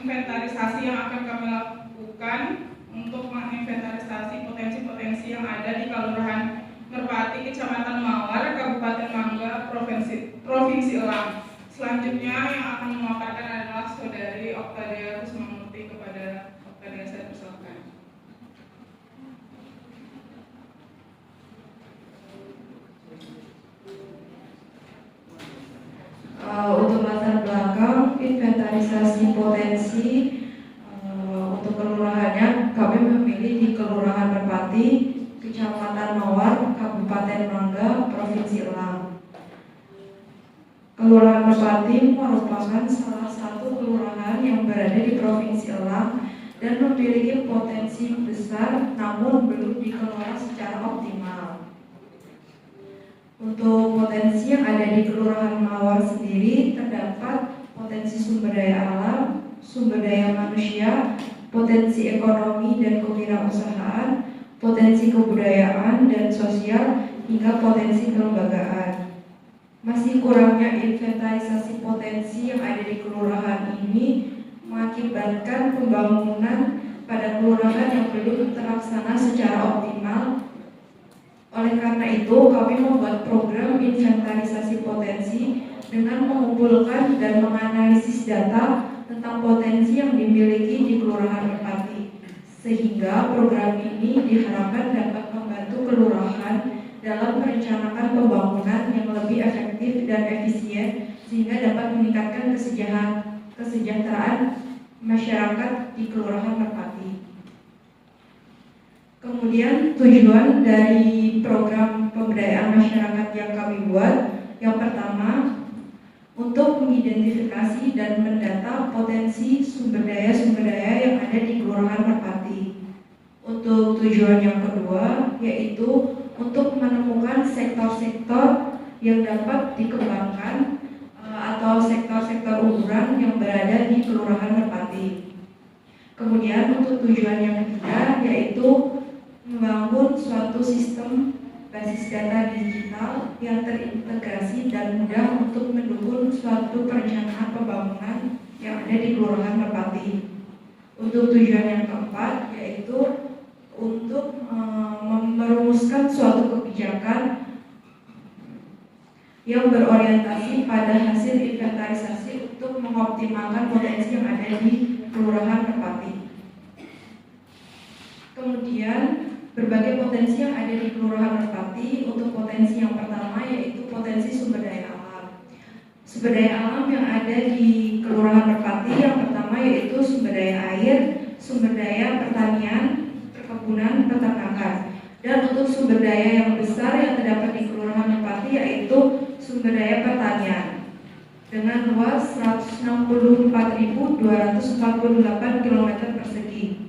inventarisasi yang akan kami lakukan untuk menginventarisasi potensi-potensi yang ada di Kelurahan Merpati, Kecamatan Mawar, Kabupaten Mangga, Provinsi Elang. Selanjutnya yang akan memaparkan adalah Saudari Oktadia Kusmamurti. Kepada Oktadia saya persilakan. Untuk latar belakang inventarisasi potensi untuk kelurahannya, kami memilih di Kelurahan Merpati, Kecamatan Mawar, Kabupaten Mangga, Provinsi Elang. Kelurahan Merpati merupakan salah satu kelurahan yang berada di Provinsi Elang dan memiliki potensi besar namun belum dikelola secara optimal. Untuk potensi yang ada di Kelurahan Mawar sendiri terdapat potensi sumber daya alam, sumber daya manusia, potensi ekonomi dan kewirausahaan, potensi kebudayaan dan sosial, hingga potensi kelembagaan. Masih kurangnya inventarisasi potensi yang ada di kelurahan ini mengakibatkan pembangunan pada kelurahan yang belum terlaksana secara optimal. Oleh karena itu, kami membuat program inventarisasi potensi dengan mengumpulkan dan menganalisis data tentang potensi yang dimiliki di Kelurahan Merpati, sehingga program ini diharapkan dapat membantu kelurahan dalam merencanakan pembangunan yang lebih efektif dan efisien, sehingga dapat meningkatkan kesejahteraan masyarakat di Kelurahan Merpati. Kemudian tujuan dari program pemberdayaan masyarakat yang kami buat, yang pertama, untuk mengidentifikasi dan mendata potensi sumber daya yang ada di Kelurahan Merpati. Untuk tujuan yang kedua, yaitu untuk menemukan sektor-sektor yang dapat dikembangkan atau sektor-sektor unggulan yang berada di Kelurahan Merpati. Kemudian untuk tujuan yang ketiga, yaitu membangun suatu sistem basis data digital yang terintegrasi dan mudah untuk mendukung suatu perencanaan pembangunan yang ada di Kelurahan Merpati. Untuk tujuan yang keempat, yaitu untuk merumuskan suatu kebijakan yang berorientasi pada hasil inventarisasi untuk mengoptimalkan potensi yang ada di Kelurahan Merpati. Kemudian berbagai potensi yang ada di Kelurahan Merpati. Untuk potensi yang pertama yaitu potensi sumber daya alam. Sumber daya alam yang ada di Kelurahan Merpati yang pertama yaitu sumber daya air, sumber daya pertanian, perkebunan, peternakan. Dan untuk sumber daya yang besar yang terdapat di Kelurahan Merpati yaitu sumber daya pertanian dengan luas 164.248 km persegi.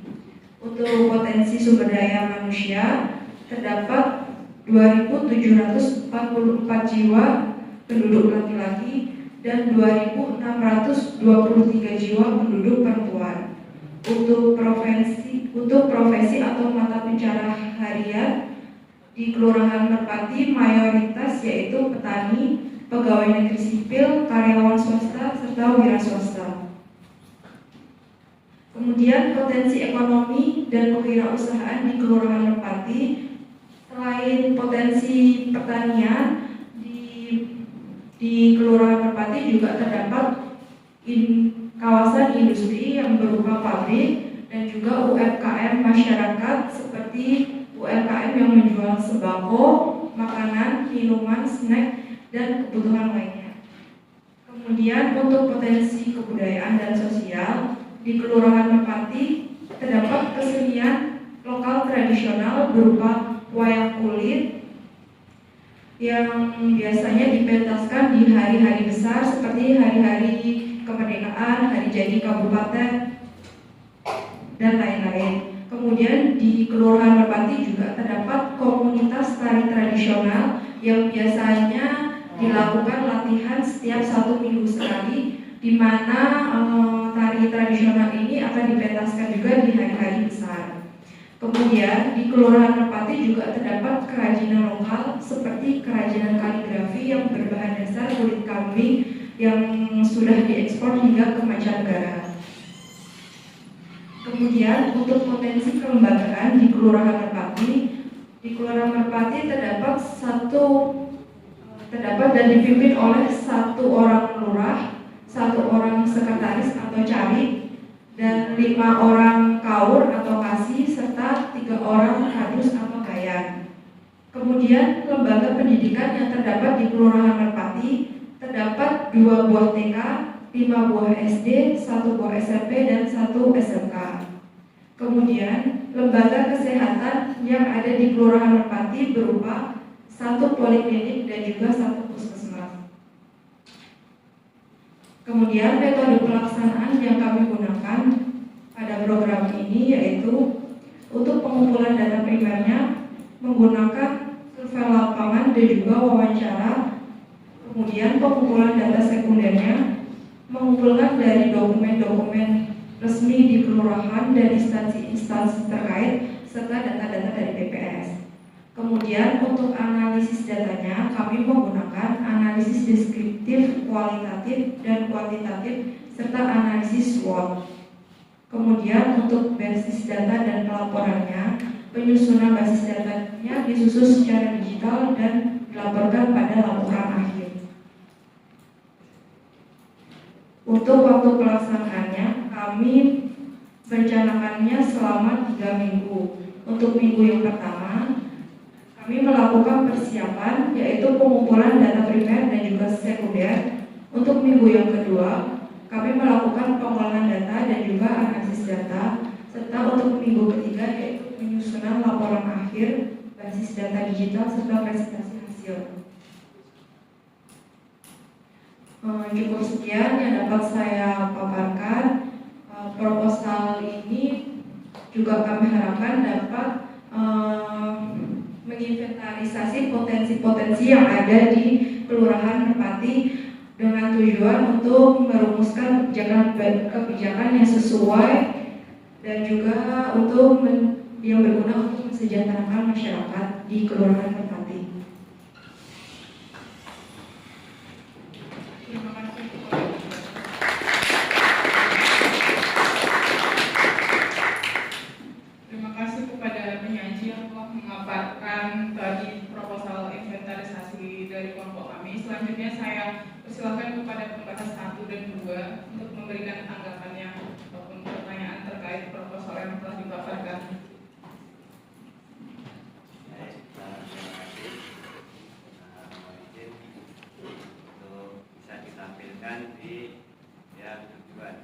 Untuk potensi sumber daya manusia terdapat 2.744 jiwa penduduk laki-laki dan 2.623 jiwa penduduk perempuan. Untuk profesi atau mata pencaharian di Kelurahan Merpati mayoritas yaitu petani, pegawai negeri sipil, karyawan swasta, serta wira swasta. Kemudian potensi ekonomi dan kewirausahaan di Kelurahan Merpati, selain potensi pertanian di Kelurahan Merpati juga terdapat kawasan industri yang berupa pabrik dan juga UMKM masyarakat seperti UMKM yang menjual sembako, makanan, minuman, snack, dan kebutuhan lainnya. Kemudian untuk potensi kebudayaan dan sosial di Kelurahan Merpati terdapat kesenian lokal tradisional berupa wayang kulit yang biasanya dipentaskan di hari-hari besar seperti hari-hari kemerdekaan, hari jadi kabupaten, dan lain-lain. Kemudian di Kelurahan Merpati juga terdapat komunitas tari tradisional yang biasanya dilakukan latihan setiap 1 minggu sekali, di mana tari tradisional ini akan dipentaskan juga di hari-hari besar. Kemudian di Kelurahan Merpati juga terdapat kerajinan lokal seperti kerajinan kaligrafi yang berbahan dasar kulit kambing yang sudah diekspor hingga ke mancanegara. Kemudian untuk potensi kelembagaan di Kelurahan Merpati, di Kelurahan Merpati terdapat dan dipimpin oleh 1 orang lurah, 1 orang sekretaris atau carik, dan 5 orang kaur atau kasih, serta 3 orang kadus atau kayan. Kemudian lembaga pendidikan yang terdapat di Kelurahan Merpati terdapat 2 buah TK, 5 buah SD, 1 buah SMP, dan 1 SMK. Kemudian lembaga kesehatan yang ada di Kelurahan Merpati berupa 1 poliklinik dan juga 1 puskesmas. Kemudian metode pelaksanaan yang kami gunakan pada program ini yaitu untuk pengumpulan data primernya menggunakan survei lapangan dan juga wawancara. Kemudian pengumpulan data sekundernya mengumpulkan dari dokumen-dokumen resmi di kelurahan dan instansi-instansi terkait serta data-data dari BPS. Kemudian untuk analisis datanya kami menggunakan analisis deskriptif, kualitatif, dan kuantitatif serta analisis SWOT. Kemudian untuk basis data dan pelaporannya, penyusunan basis datanya disusun secara digital dan dilaporkan pada laporan akhir. Untuk waktu pelaksanaannya, kami merencanakannya selama 3 minggu. Untuk minggu yang pertama, kami melakukan persiapan yaitu pengumpulan data primer dan juga sekunder. Untuk minggu yang kedua, kami melakukan pengolahan data dan juga analisis data. Serta untuk minggu ketiga yaitu penyusunan laporan akhir, basis data digital, serta presentasi hasil. Cukup sekian yang dapat saya paparkan. Proposal ini juga kami harapkan dapat menginventarisasi potensi-potensi yang ada di Kelurahan Merpati dengan tujuan untuk merumuskan kebijakan yang sesuai dan juga untuk yang berguna untuk mensejahterakan masyarakat di Kelurahan Merpati. Terima kasih kepada penyaji yang telah memaparkan tadi proposal inventarisasi dari kelompok kami. Selanjutnya saya persilakan kepada pembahas 1 dan 2 untuk memberikan tanggapannya ataupun pertanyaan terkait proposal yang telah dipaparkan. Untuk bisa ditampilkan di yang tujuan.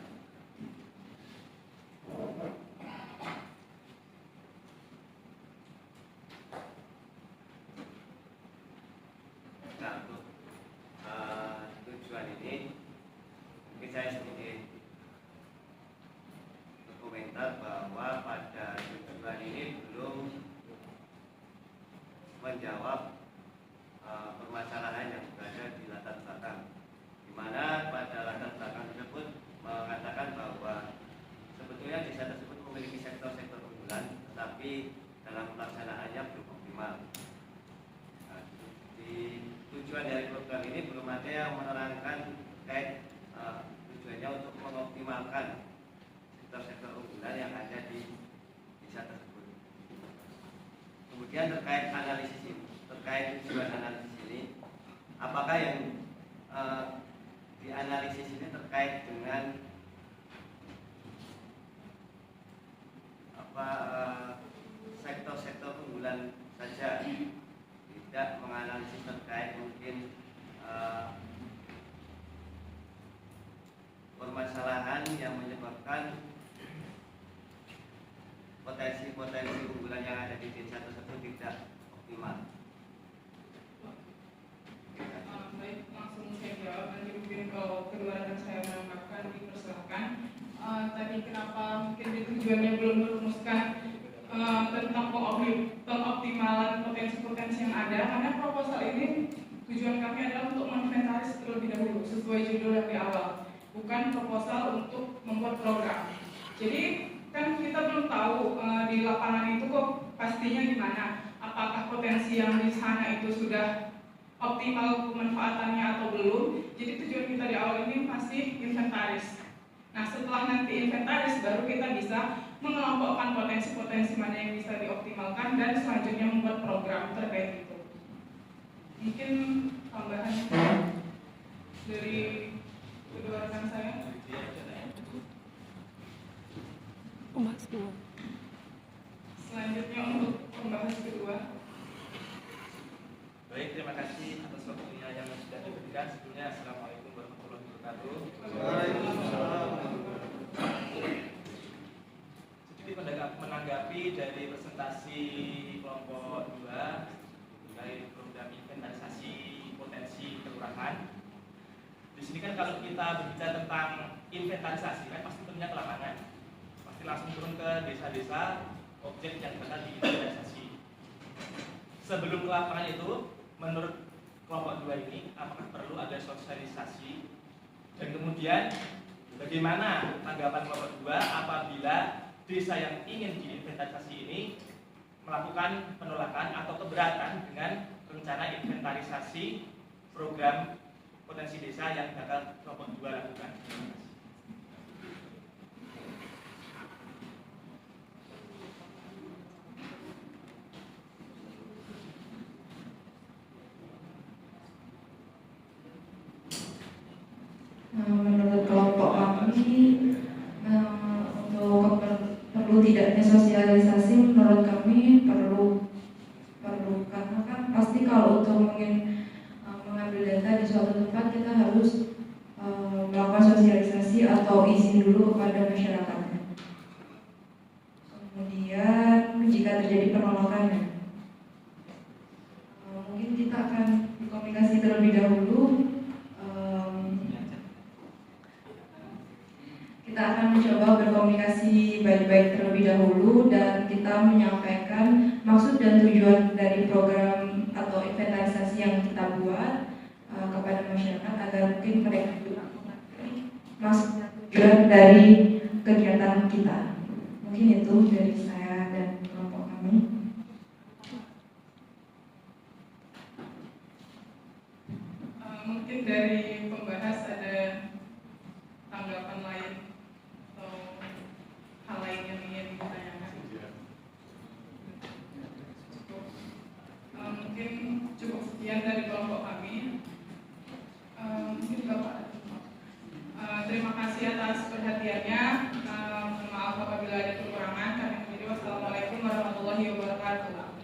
Nah, untuk tujuan ini mungkin saya sedikit berkomentar bahwa pada tujuan ini belum menjawab permasalahan yang berada di latar belakang, di mana pada latar belakang tersebut mengatakan bahwa sebetulnya desa tersebut memiliki sektor-sektor unggulan, tetapi dalam pelaksanaannya belum optimal. Nah, di tujuan dari program ini belum ada yang menerangkan terkait tujuannya untuk mengoptimalkan sektor-sektor unggulan yang ada di desa tersebut. Kemudian terkait analisis ini, terkait tujuan analisis ini, apakah yang dianalisis ini terkait dengan sektor-sektor unggulan saja, tidak menganalisis terkait mungkin permasalahan yang menyebabkan potensi-potensi unggulan yang ada di desa tersebut tidak optimal. Baik, langsung saya jawab. Nanti mungkin kalau kedua rekan saya menambahkan dipersilakan. Tadi kenapa mungkin di tujuannya belum merumuskan tentang pengoptimalan potensi-potensi yang ada, karena proposal ini tujuan kami adalah untuk menginventaris terlebih dahulu sesuai judul yang di awal, bukan proposal untuk membuat program. Jadi kan kita belum tahu di lapangan itu kok pastinya gimana, apakah potensi yang di sana itu sudah optimal pemanfaatannya atau belum. Jadi tujuan kita di awal ini masih inventaris. Nah, setelah nanti inventaris, baru kita bisa mengelompokkan potensi-potensi mana yang bisa dioptimalkan dan selanjutnya membuat program terkait itu. Mungkin tambahannya dari kedua rekan saya. Selanjutnya untuk pembahas kedua. Baik, terima kasih atas waktunya yang sudah diberikan. Sebelumnya, Assalamualaikum warahmatullahi wabarakatuh. Sedikit menanggapi dari presentasi kelompok 2 terkait program inventarisasi potensi kelurahan. Di sini kan kalau kita berbicara tentang inventarisasi kan pasti tentunya ke lapangan, pasti langsung turun ke desa-desa objek yang bakal diinventarisasi. Sebelum ke lapangan itu, menurut kelompok 2 ini, apakah perlu ada sosialisasi? Dan kemudian, bagaimana tanggapan kelompok 2 apabila desa yang ingin diinventarisasi ini melakukan penolakan atau keberatan dengan rencana inventarisasi program potensi desa yang bakal kelompok 2 lakukan? Menurut kelompok kami, untuk perlu tidaknya sosialisasi, menurut kami perlu karena kan pasti kalau untuk mengambil data di suatu tempat kita harus melakukan sosialisasi atau izin dulu kepada masyarakatnya. Kemudian jika terjadi penolakannya, mungkin kita akan berkomunikasi terlebih dahulu. Kita akan mencoba berkomunikasi baik-baik terlebih dahulu dan kita menyampaikan maksud dan tujuan dari program atau inventarisasi yang kita buat kepada masyarakat agar mungkin mereka juga mengerti maksud dan tujuan dari kegiatan kita. Mungkin itu dari saya dan kelompok kami. Mungkin dari pembahas ada tanggapan lain atau hal lain yang ingin ditanyakan. Mungkin cukup sekian dari kelompok kami. Mungkin Bapak. Terima kasih atas perhatiannya. Maaf apabila ada kekurangan. Kami menjadi wassalamualaikum warahmatullahi wabarakatuh.